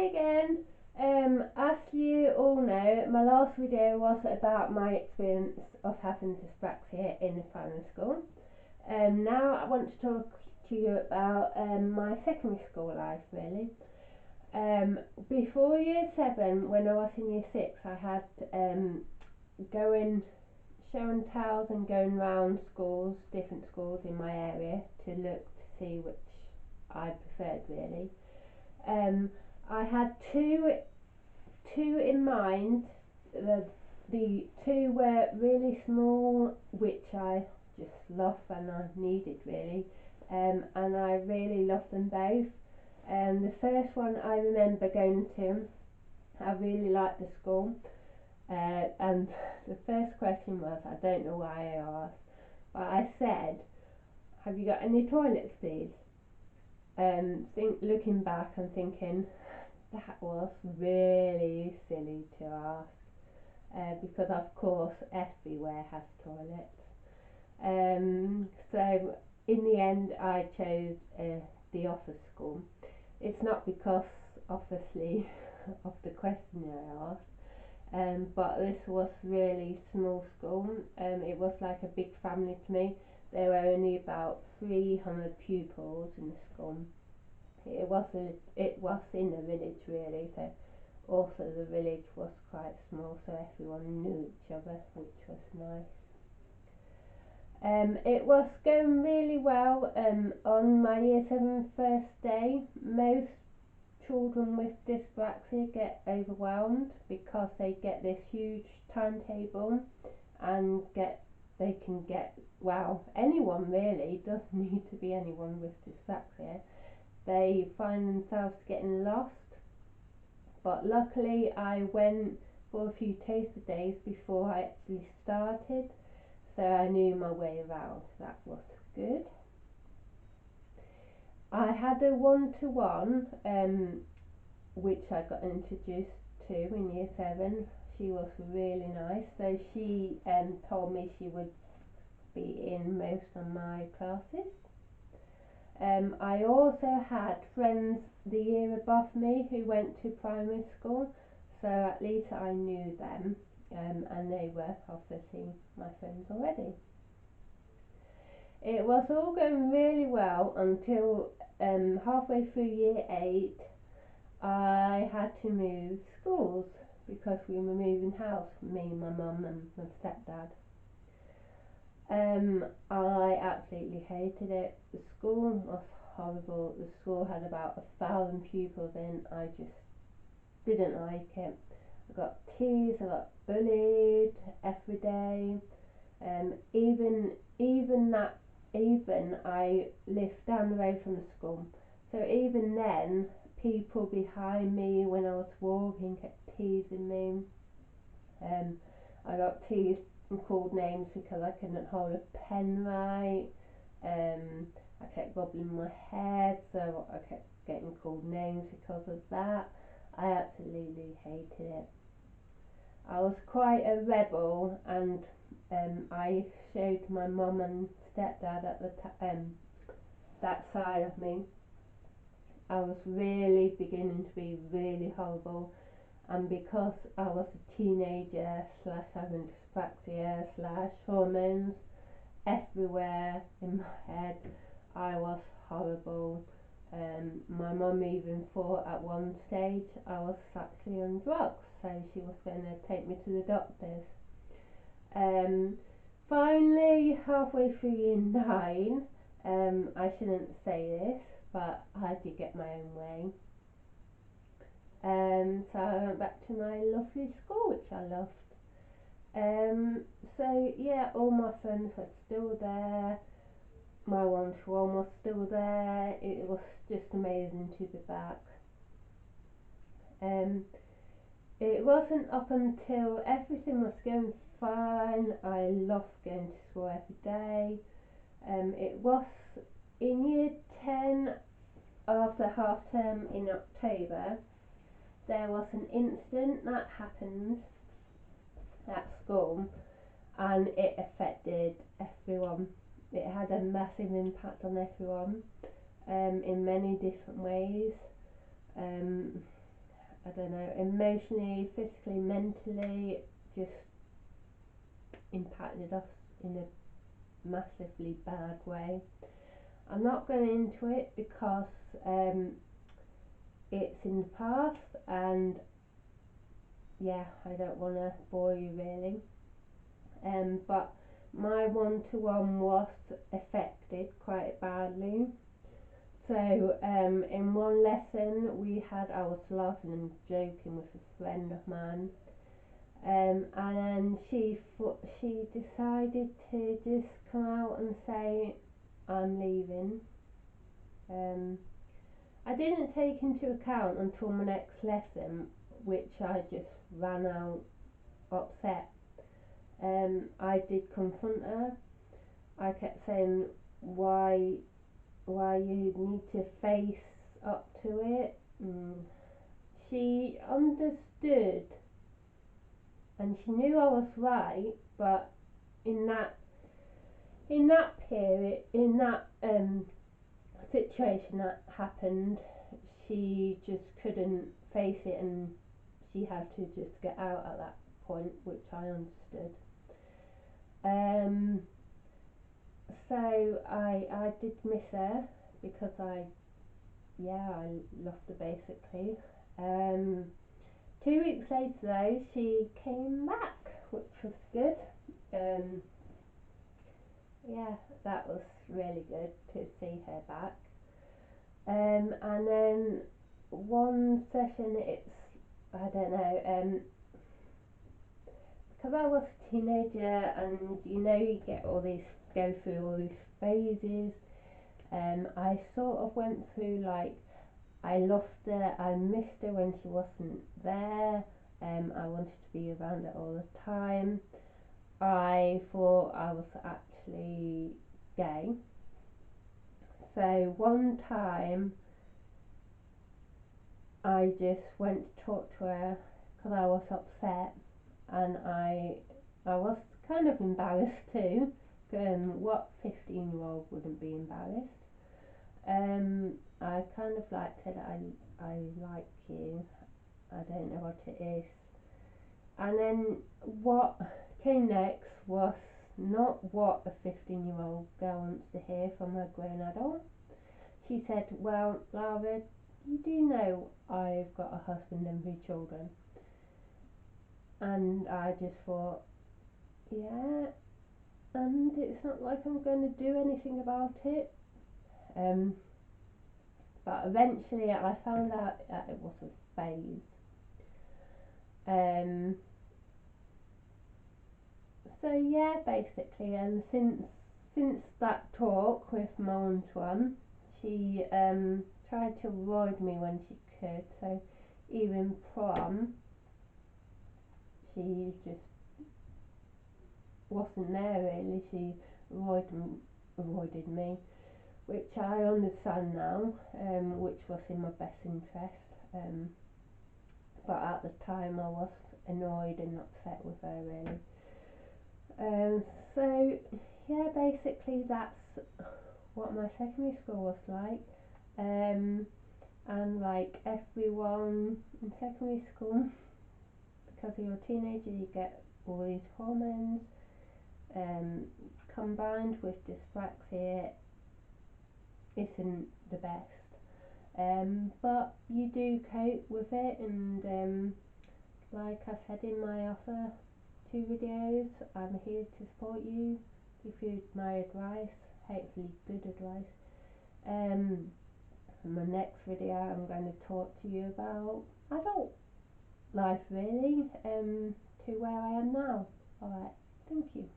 again. As you all know, my last video was about my experience of having dyspraxia in the primary school. Now I want to talk to you about my secondary school life, really. Before year 7, when I was in year 6, I had going show and tells and going round schools, different schools in my area to look to see which I preferred, really. I had two in mind. The two were really small, which I just loved and I needed, really, and I really loved them both. The first one I remember going to, I really liked the school, and the first question was, I don't know why I asked, but I said, "Have you got any toilets, please?" Looking back and thinking, that was really silly to ask, because of course everywhere has toilets. So in the end I chose the office school. It's not because obviously of the question I asked, but this was really small school. It was like a big family to me. There were only about 300 pupils in the school. It was in a village, really, so also the village was quite small, so everyone knew each other, which was nice. It was going really well. On my year 7 first day, most children with dyspraxia get overwhelmed because they get this huge timetable and they can get, well, anyone really, doesn't need to be anyone with dyspraxia. They find themselves getting lost, but luckily I went for a few taster days before I actually started, so I knew my way around. That was good. I had a one-to-one, which I got introduced to in year 7. She was really nice, so she told me she would be in most of my classes. I also had friends the year above me who went to primary school, so at least I knew them, and they were obviously my friends already. It was all going really well until halfway through year 8 I had to move schools because we were moving house, me, my mum and my stepdad. I absolutely hated it. The school was horrible. The school had about 1,000 pupils in. I just didn't like it. I got teased, I got bullied every day. Even I lived down the road from the school. So even then, people behind me when I was walking kept teasing me. I got teased and called names because I couldn't hold a pen right. I kept bobbling my head, so I kept getting called names because of that. I absolutely hated it. I was quite a rebel, and I showed my mum and stepdad at the that side of me. I was really beginning to be really horrible, and because I was a teenager slash having dyspraxia slash hormones everywhere in my head, I was horrible. My mum even thought at one stage I was actually on drugs, so she was going to take me to the doctors. Um, Finally, halfway through year 9, I shouldn't say this, but I did get my own way. So I went back to my lovely school, which I loved. So yeah, all my friends were still there. My one-to-one was still there. It was just amazing to be back. Um, it wasn't up until everything was going fine. I loved going to school every day. It was in year 10, after half term in October, there was an incident that happened at school, and it affected everyone. It had a massive impact on everyone, in many different ways. I don't know, emotionally, physically, mentally, just impacted us in a massively bad way. I'm not going into it because it's in the past, and yeah, I don't want to bore you really. But my one-to-one was affected quite badly. So in one lesson I was laughing and joking with a friend of mine, and then she decided to just come out and say, I'm leaving. Um, I didn't take into account until my next lesson, which I just ran out upset. I did confront her. I kept saying why you need to face up to it. She understood and she knew I was right, but in that period, in that situation that happened, she just couldn't face it, and she had to just get out at that point, which I understood. Um, so I did miss her because I loved her basically. Um, 2 weeks later though, she came back, which was good. Um, yeah, that was really good to see her back. And then one session, I don't know, because I was a teenager, and you get go through all these phases. I sort of went through like, I loved her, I missed her when she wasn't there. I wanted to be around her all the time. I thought I was actually gay. So one time I just went to talk to her because I was upset, and I was kind of embarrassed too. What 15-year-old wouldn't be embarrassed? I kind of like said I like you. I don't know what it is. And then what came next was not what a 15-year-old girl wants to hear from a grown adult. She said, well, Lara, you do know I've got a husband and 3 children. And I just thought, yeah, and it's not like I'm going to do anything about it. Um, but eventually I found out that it was a phase. Um, so yeah, basically, and since that talk with my one, she tried to avoid me when she could. So even prom, she just wasn't there really. She avoided me, which I understand now, which was in my best interest. But at the time, I was annoyed and upset with her really. Um, so yeah, basically that's what my secondary school was like. Um, and like everyone in secondary school, because you're a teenager, you get all these hormones um, combined with dyspraxia isn't the best. But you do cope with it, and like I said in my other 2 videos, I'm here to support you, give you my advice, hopefully good advice. In my next video I'm going to talk to you about adult life really, to where I am now. Alright, thank you.